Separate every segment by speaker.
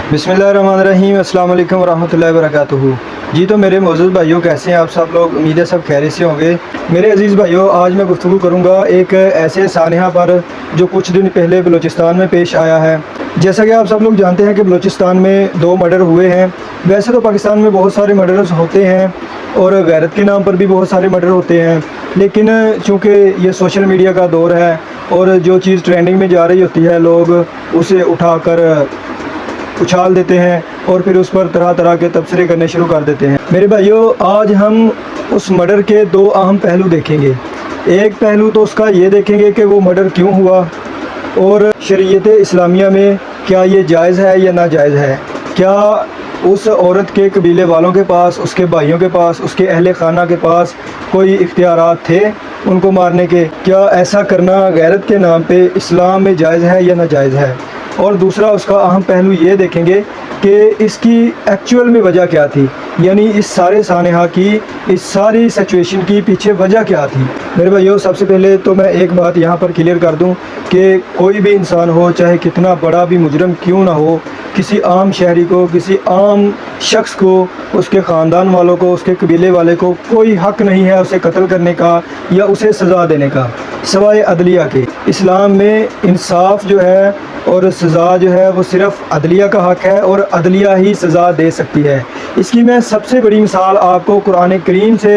Speaker 1: बिस्मिल्लाहिर्रहमानिर्रहीम। अस्सलाम वालेकुम वरहमतुल्लाहि वबरकातुहू। जी तो मेरे मोअज़्ज़ज़ भाइयों, कैसे हैं आप सब लोग? उम्मीद है सब खैरियत से होंगे। मेरे अज़ीज़ भाइयों, आज मैं गुफ्तगू करूँगा एक ऐसे सानहा पर जो कुछ दिन पहले बलूचिस्तान में पेश आया है। जैसा कि आप सब लोग जानते हैं कि बलूचिस्तान में 2 मर्डर हुए हैं। वैसे तो पाकिस्तान में बहुत सारे मर्डर्स होते हैं और गैरत के नाम पर भी बहुत सारे मर्डर होते हैं, लेकिन चूँकि ये सोशल मीडिया का दौर है और जो चीज़ ट्रेंडिंग में जा रही होती है लोग उसे उठाकर उछाल देते हैं और फिर उस पर तरह तरह के तबसरे करने शुरू कर देते हैं। मेरे भाइयों, आज हम उस मर्डर के 2 अहम पहलू देखेंगे। एक पहलू तो उसका ये देखेंगे कि वो मर्डर क्यों हुआ और शरीयत इस्लामिया में क्या ये जायज़ है या नाजायज़ है। क्या उस औरत के कबीले वालों के पास, उसके भाइयों के पास, उसके अहले खाना के पास कोई इख्तियारात थे उनको मारने के? क्या ऐसा करना गैरत के नाम पे इस्लाम में जायज़ है या नाजायज़ है? और दूसरा उसका अहम पहलू ये देखेंगे कि इसकी एक्चुअल में वजह क्या थी, यानी इस सारे सानहा की, इस सारी सिचुएशन की पीछे वजह क्या थी। मेरे भाइयों, सबसे पहले तो मैं एक बात यहाँ पर क्लियर कर दूँ कि कोई भी इंसान हो, चाहे कितना बड़ा भी मुजरम क्यों ना हो, किसी आम शहरी को, किसी आम शख्स को, उसके ख़ानदान वालों को, उसके कबीले वाले को कोई हक़ नहीं है उसे कत्ल करने का या उसे सज़ा देने का, सिवाय अदलिया के। इस्लाम में इंसाफ जो है और सज़ा जो है वो सिर्फ़ अदलिया का हक़ है और अदलिया ही सज़ा दे सकती है। इसकी मैं सबसे बड़ी मिसाल आपको कुरान करीम से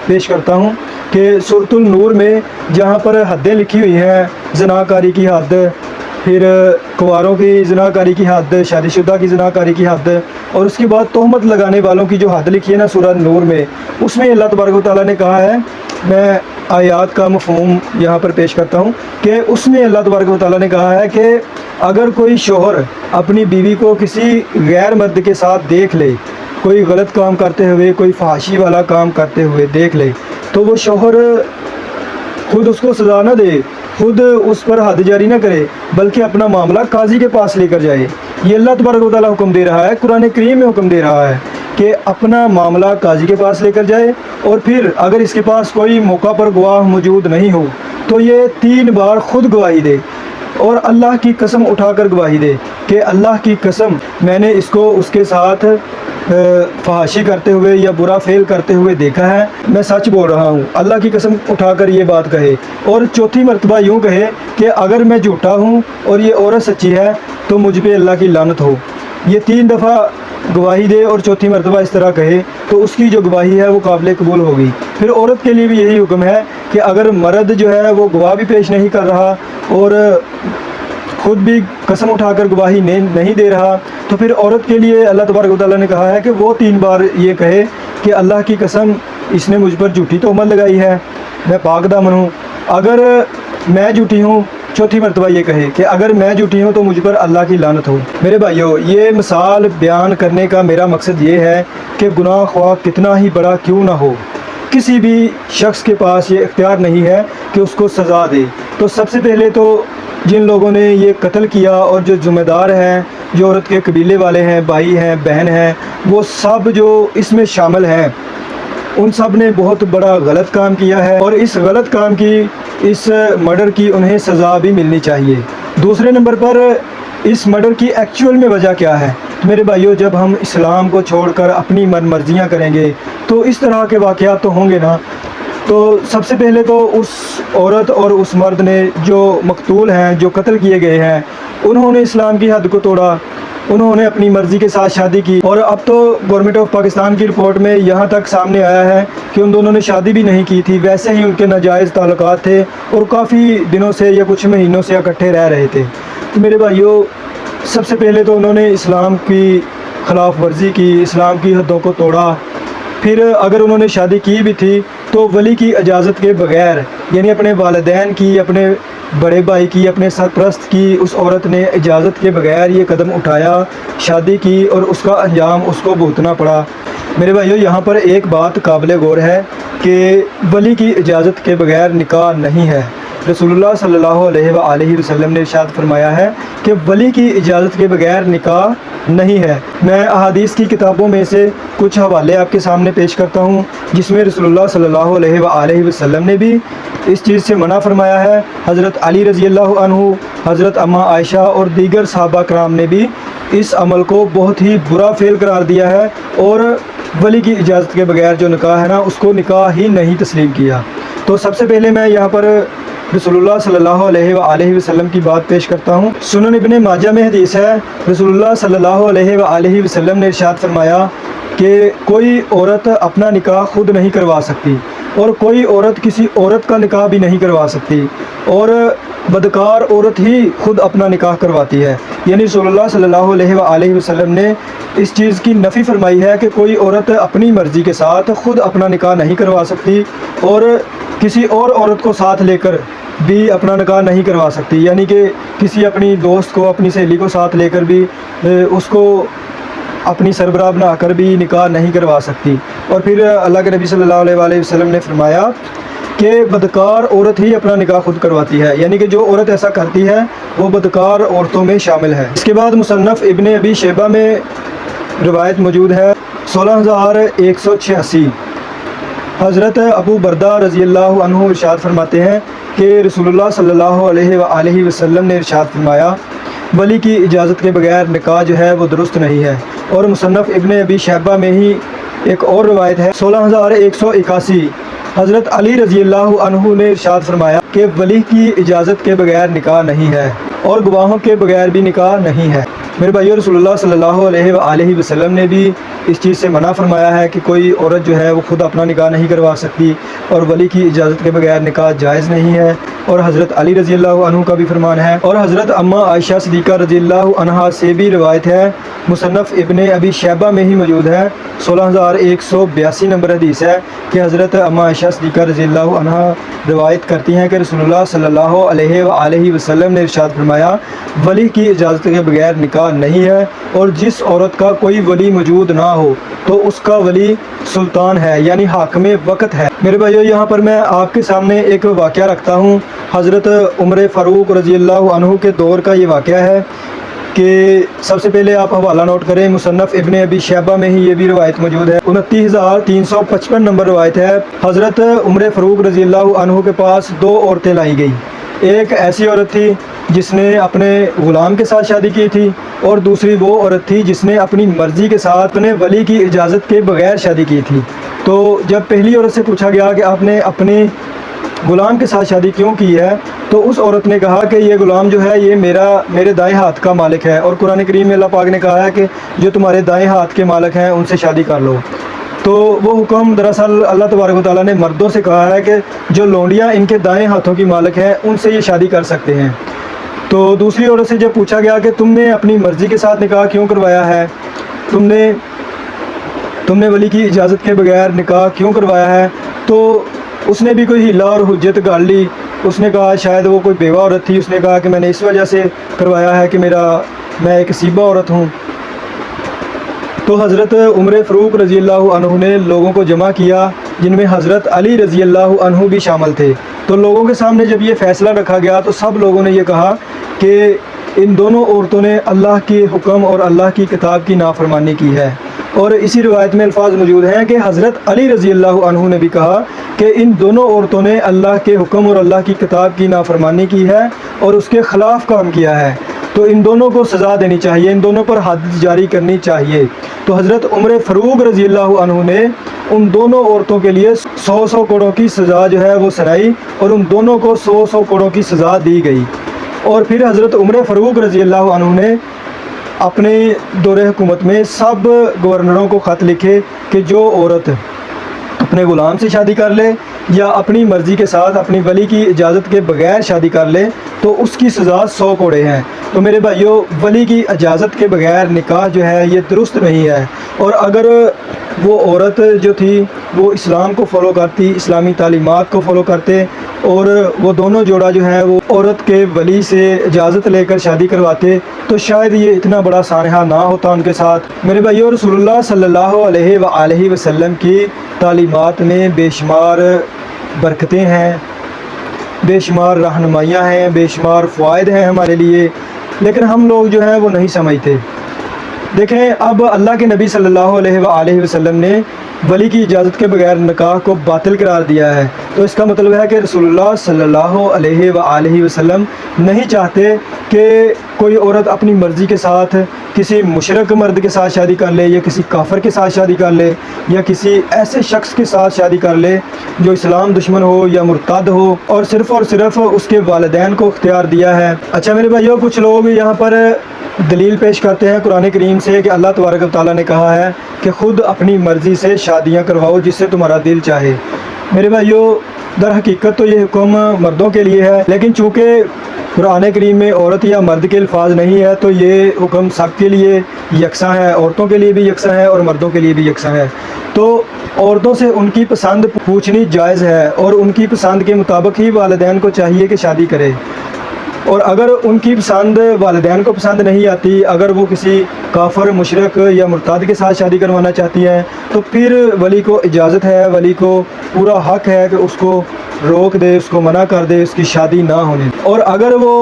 Speaker 1: पेश करता हूँ कि सूरतुल नूर में जहाँ पर हदें लिखी हुई हैं, ज़नाकारी की हद, फिर कुंवारों की ज़नाकारी की हद, शादीशुदा की ज़नाकारी की हद, और उसके बाद तोहमत लगाने वालों की जो हद लिखी है ना सूरह नूर में, उसमें अल्लाह तबारक व तआला ने कहा है, मैं आयात का मफ़हूम यहाँ पर पेश करता हूँ कि उसमें अल्लाह तबारक व तआला ने कहा है कि अगर कोई शोहर अपनी बीवी को किसी गैर मर्द के साथ देख ले, कोई गलत काम करते हुए, कोई फहाशी वाला काम करते हुए देख ले, तो वो शोहर खुद उसको सज़ा ना दे, खुद उस पर हद जारी ना करे, बल्कि अपना मामला काजी के पास लेकर जाए। ये अल्लाह तबारक व तआला हुक्म दे रहा है, कुरान करीम में हुक्म दे रहा है कि अपना मामला काजी के पास लेकर जाए, और फिर अगर इसके पास कोई मौका पर गवाह मौजूद नहीं हो तो ये 3 बार खुद गवाही दे और अल्लाह की कसम उठाकर गवाही दे कि अल्लाह की कसम, मैंने इसको उसके साथ फहाशी करते हुए या बुरा फेल करते हुए देखा है, मैं सच बोल रहा हूँ। अल्लाह की कसम उठाकर ये बात कहे, और चौथी मरतबा यूँ कहे कि अगर मैं झूठा हूँ और ये औरत सच्ची है तो मुझ पे अल्लाह की लानत हो। ये 3 दफ़ा गवाही दे और चौथी मरतबा इस तरह कहे तो उसकी जो गवाही है वो काबिल कबूल होगी। फिर औरत के लिए भी यही हुक्म है कि अगर मर्द जो है वो गवाह भी पेश नहीं कर रहा और खुद भी कसम उठाकर गवाही नहीं दे रहा, तो फिर औरत के लिए अल्लाह तबारक व तआला ने कहा है कि वो 3 बार ये कहे कि अल्लाह की कसम, इसने मुझ पर झूठी तोहमत लगाई है, मैं पाक दामन हूँ। अगर मैं झूठी हूँ, चौथी मरतबा ये कहे कि अगर मैं झूठी हूँ तो मुझ पर अल्लाह की लानत हो। मेरे भाइयों, ये मिसाल बयान करने का मेरा मकसद ये है कि गुनाह ख्वाह कितना ही बड़ा क्यों ना हो, किसी भी शख्स के पास ये इख्तियार नहीं है कि उसको सज़ा दे। तो सबसे पहले तो जिन लोगों ने ये कत्ल किया और जो ज़िम्मेदार हैं, जो औरत के कबीले वाले हैं, भाई हैं, बहन हैं, वो सब जो इसमें शामिल हैं, उन सब ने बहुत बड़ा गलत काम किया है और इस गलत काम की, इस मर्डर की उन्हें सज़ा भी मिलनी चाहिए। दूसरे नंबर पर इस मर्डर की एक्चुअल में वजह क्या है? तो मेरे भाइयों, जब हम इस्लाम को छोड़कर अपनी मन मर्जियाँ करेंगे तो इस तरह के वाक़यात तो होंगे ना। तो सबसे पहले तो उस औरत और उस मर्द ने जो मकतूल हैं, जो कत्ल किए गए हैं, उन्होंने इस्लाम की हद को तोड़ा, उन्होंने अपनी मर्ज़ी के साथ शादी की, और अब तो गवर्नमेंट ऑफ पाकिस्तान की रिपोर्ट में यहाँ तक सामने आया है कि उन दोनों ने शादी भी नहीं की थी, वैसे ही उनके नाजायज़ ताल्लुकात थे और काफ़ी दिनों से या कुछ महीनों से इकट्ठे रह रहे थे। तो मेरे भाइयों, सबसे पहले तो उन्होंने इस्लाम की ख़िलाफ़ वर्जी की, इस्लाम की हदों को तोड़ा। फिर अगर उन्होंने शादी की भी थी तो वली की इजाज़त के बग़ैर, यानी अपने वालिदैन की, अपने बड़े भाई की, अपने सरपरस्त की, उस औरत ने इजाज़त के बग़ैर ये कदम उठाया, शादी की, और उसका अंजाम उसको भुगतना पड़ा। मेरे भाइयों, यहाँ पर एक बात काबिल गौर है कि वली की इजाज़त के बग़ैर निकाह नहीं है। रसूलुल्लाह सल्लल्लाहु अलैहि वसल्लम ने इरशाद फरमाया है कि वली की इजाज़त के बगैर निकाह नहीं है। मैं अहादीस की किताबों में से कुछ हवाले आपके सामने पेश करता हूँ जिसमें रसूलुल्लाह सल्लल्लाहु अलैहि वसल्लम ने भी इस चीज़ से मना फरमाया है। हज़रत अली रज़ी अल्लाह अन्हु, हज़रत अम्मा आयशा और दीगर सहाबा कराम ने भी इस अमल को बहुत ही बुरा फेल करार दिया है और वली की इजाज़त के बगैर जो निकाह है ना, उसको निकाह ही नहीं तस्लीम किया। तो सबसे पहले मैं यहाँ पर रसूलुल्लाह सल्लल्लाहु अलैहि वसल्लम की बात पेश करता हूँ। सुनन इब्ने माजा में हदीस है, रसूलुल्लाह सल्लल्लाहु अलैहि वसल्लम ने इरशाद फरमाया कि कोई औरत अपना निकाह खुद नहीं करवा सकती और कोई औरत किसी औरत का निकाह भी नहीं करवा सकती और बदकार औरत ही खुद अपना निकाह करवाती है। यानी रसूलुल्लाह सल्लल्लाहु अलैहि वसल्लम ने इस चीज़ की नफ़ी फरमाई है कि कोई औरत अपनी मर्ज़ी के साथ खुद अपना निकाह नहीं करवा सकती और किसी और औरत को साथ लेकर भी अपना निकाह नहीं करवा सकती। यानी कि किसी अपनी दोस्त को, अपनी सहेली को साथ लेकर भी उसको अपनी सरबराह बनाकर भी निकाह नहीं करवा सकती। और फिर अल्लाह के नबी सल्लल्लाहु अलैहि वसल्लम ने फरमाया कि बदकार औरत ही अपना निकाह खुद करवाती है, यानी कि जो औरत ऐसा करती है वो बदकार औरतों में शामिल है। इसके बाद मुसन्नफ़ इब्ने अबी शैबा में रिवायत मौजूद है 16186। हज़रत अबू बरदा रज़ी अल्लाह अन्हु इरशाद फरमाते हैं कि रसूलुल्लाह सल्लल्लाहु अलैहि वसल्लम ने इरशाद फरमाया वली की इजाज़त के बगैर निकाह जो है वो दुरुस्त नहीं है। और मुसन्नफ़ इब्ने अबी शैबा में ही एक और रिवायत है 16181। हज़रत अली रज़ी अल्लाह अन्हु ने इरशाद फरमाया कि वली की इजाज़त के बगैर निकाह नहीं है और गवाहों के बगैर भी निकाह नहीं है। मेरे भाइयों, रसूलुल्लाह सल्लल्लाहु अलैहि वसल्लम ने भी इस चीज़ से मना फरमाया है कि कोई औरत जो है वो खुद अपना निकाह नहीं करवा सकती और वली की इजाज़त के बगैर निकाह जायज़ नहीं है। और हज़रत अली रज़ी अल्लाह अन्हु का भी फरमान है और हज़रत अम्मा आयशा सिद्दीक़ा रज़ी अल्लाह अन्हा से भी रिवायत है, मुसन्नफ़ इब्ने अबी शैबा में ही मौजूद है 16182 नंबर हदीस है कि हज़रत अम्मा आयशा सिद्दीक़ा रज़ी अल्लाह अन्हा रिवायत करती हैं कि रसूलुल्लाह सल्लल्लाहु अलैहि वसल्लम ने इरशाद फरमाया वली की इजाज़त के बगैर निकाह नहीं है और जिस औरत का कोई वली मौजूद ना हो तो उसका वली सुल्तान है, यानी हाकिम वक्त है। मेरे भाइयों, यहाँ पर मैं आपके सामने एक वाक़या रखता हूँ। हज़रत उमर फ़ारूक रज़ी अल्लाह अन्हु के दौर का ये वाक़या है कि सबसे पहले आप हवाला नोट करें, मुसन्नफ़ इब्ने अबी शैबा में ही ये भी रवायत मौजूद है। 29,355 नंबर रवायत है। हज़रत उमर फ़ारूक रज़ी अल्लाह अन्हु के पास दो औरतें लाई गई। एक ऐसी औरत थी जिसने अपने ग़ुलाम के साथ शादी की थी और दूसरी वो औरत थी जिसने अपनी मर्ज़ी के साथ अपने वली की इजाज़त के बगैर शादी की थी। तो जब पहली औरत से पूछा गया कि आपने अपने ग़ुलाम के साथ शादी क्यों की है, तो उस औरत ने कहा कि ये ग़ुलाम जो है ये मेरे दाएं हाथ का मालिक है और कुरान करीम में अल्लाह पाक ने कहा है कि जो तुम्हारे दाएं हाथ के मालिक हैं उनसे शादी कर लो। तो वो हुक्म दरअसल अल्लाह तबारक व तआला ने मर्दों से कहा है कि जो लौंडियाँ इनके दाएं हाथों की मालिक हैं उनसे ये शादी कर सकते हैं। तो दूसरी औरत से जब पूछा गया कि तुमने अपनी मर्ज़ी के साथ निकाह क्यों करवाया है, तुमने वली की इजाज़त के बगैर निकाह क्यों करवाया है, तो उसने भी कोई हीला और हुज्जत गाड़ ली। उसने कहा शायद वो कोई बेवा औरत थी। उसने कहा कि मैंने इस वजह से करवाया है कि मैं एक सीबा औरत हूँ। तो हज़रत उमर फ़ारूक रज़ी अल्लाह अन्हु ने लोगों को जमा किया जिनमें हज़रत अली रज़ी अल्लाह अन्हु भी शामिल थे। तो लोगों के सामने जब ये फ़ैसला रखा गया तो सब लोगों ने ये कहा कि इन दोनों औरतों ने अल्लाह के हुक्म और अल्लाह की किताब की नाफरमानी की है। और इसी रिवायत में अल्फाज मौजूद हैं कि हज़रत अली रज़ी अल्लाह अन्हु ने भी कहा कि इन दोनों औरतों ने अल्लाह के हुक्म और अल्लाह की किताब की नाफरमानी की है और उसके ख़िलाफ़ काम किया है, तो इन दोनों को सज़ा देनी चाहिए, इन दोनों पर हद जारी करनी चाहिए। तो हज़रत उमर फ़ारूक रज़ी अल्लाह अन्हु ने उन दोनों औरतों के लिए 100 कोड़ों की सज़ा जो है वो सुनाई और उन दोनों को 100 कोड़ों की सज़ा दी गई। और फिर हज़रत उमर फ़ारूक रज़ी अल्लाह अन्हु ने अपने दौरे हुकूमत में सब गवर्नरों को ख़त लिखे कि जो औरत अपने ग़ुलाम से शादी कर ले या अपनी मर्ज़ी के साथ अपनी वली की इजाज़त के बगैर शादी कर ले तो उसकी सज़ा 100 कोड़े हैं। तो मेरे भाइयों, वली की इजाज़त के बगैर निकाह जो है ये दुरुस्त नहीं है। और अगर वो औरत जो थी वो इस्लाम को फॉलो करती, इस्लामी तालीमात को फॉलो करते और वो दोनों जोड़ा जो है वो औरत के वली से इजाज़त लेकर शादी करवाते तो शायद ये इतना बड़ा सानहा ना होता उनके साथ। मेरे भाइयों, रसूलुल्लाह सल्लल्लाहु अलैहि वसल्लम की तालीमात में बेशुमार बरकतें हैं بے شمار رہنمائیاں ہیں، بے شمار فوائد ہیں ہمارے لیے، لیکن ہم لوگ جو ہیں وہ نہیں سمجھتے۔ دیکھیں، اب اللہ کے نبی صلی اللہ علیہ وآلہ وسلم نے ولی کی اجازت کے بغیر نکاح کو باطل قرار دیا ہے، تو اس کا مطلب ہے کہ رسول اللہ صلی اللہ علیہ وآلہ وسلم نہیں چاہتے کہ کوئی عورت اپنی مرضی کے ساتھ کسی مشرک مرد کے ساتھ شادی کر لے، یا کسی کافر کے ساتھ شادی کر لے، یا کسی ایسے شخص کے ساتھ شادی کر لے جو اسلام دشمن ہو یا مرتد ہو، اور صرف اس کے والدین کو اختیار دیا ہے۔ اچھا میرے بھائیوں، کچھ لوگ یہاں پر دلیل پیش کرتے ہیں قرآن کریم سے کہ اللہ تبارک و تعالیٰ نے کہا ہے کہ خود اپنی مرضی سے شادیاں کرواؤ جس سے تمہارا دل چاہے۔ میرے بھائیوں، در حقیقت تو یہ حکم مردوں کے لیے ہے، لیکن چونکہ قرآن کریم میں عورت یا مرد کے الفاظ نہیں ہے، تو یہ حکم سب کے لیے یکساں ہے، عورتوں کے لیے بھی یکساں ہے اور مردوں کے لیے بھی یکساں ہے۔ تو عورتوں سے ان کی پسند پوچھنی جائز ہے، اور ان کی پسند کے مطابق ہی والدین کو چاہیے کہ شادی کرے، اور اگر ان کی پسند والدین کو پسند نہیں آتی، اگر وہ کسی کافر، مشرک یا مرتد کے ساتھ شادی کروانا چاہتی ہیں، تو پھر ولی کو اجازت ہے، ولی کو پورا حق ہے کہ اس کو روک دے، اس کو منع کر دے، اس کی شادی نہ ہونے دے۔ اور اگر وہ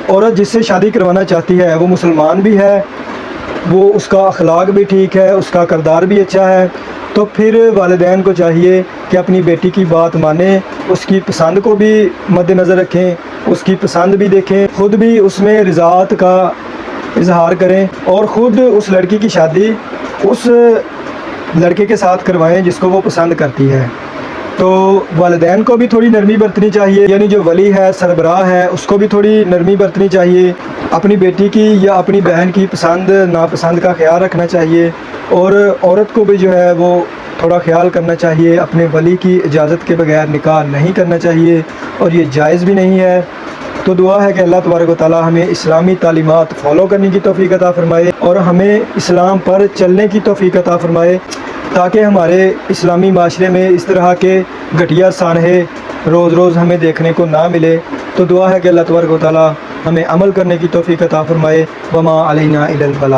Speaker 1: عورت جس سے شادی کروانا چاہتی ہے وہ مسلمان بھی ہے، وہ اس کا اخلاق بھی ٹھیک ہے، اس کا کردار بھی اچھا ہے، تو پھر والدین کو چاہیے کہ اپنی بیٹی کی بات مانیں، اس کی پسند کو بھی مد نظر رکھیں، اس کی پسند بھی دیکھیں، خود بھی اس میں رضاعت کا اظہار کریں، اور خود اس لڑکی کی شادی اس لڑکے کے ساتھ کروائیں جس کو وہ پسند کرتی ہے۔ تو والدین کو بھی تھوڑی نرمی برتنی چاہیے، یعنی جو ولی ہے، سربراہ ہے، اس کو بھی تھوڑی نرمی برتنی چاہیے، اپنی بیٹی کی یا اپنی بہن کی پسند ناپسند کا خیال رکھنا چاہیے، اور عورت کو بھی جو ہے وہ تھوڑا خیال کرنا چاہیے، اپنے ولی کی اجازت کے بغیر نکاح نہیں کرنا چاہیے، اور یہ جائز بھی نہیں ہے۔ تو دعا ہے کہ اللہ تبارک و تعالی ہمیں اسلامی تعلیمات فالو کرنے کی توفیق عطا فرمائے، اور ہمیں اسلام پر چلنے کی توفیق عطا فرمائے، تاکہ ہمارے اسلامی معاشرے میں اس طرح کے گھٹیا سانحے روز روز ہمیں دیکھنے کو نہ ملے۔ تو دعا ہے کہ اللہ تبارک و تعالی ہمیں عمل کرنے کی توفیق عطا فرمائے۔ وما علینا الا البلاغ۔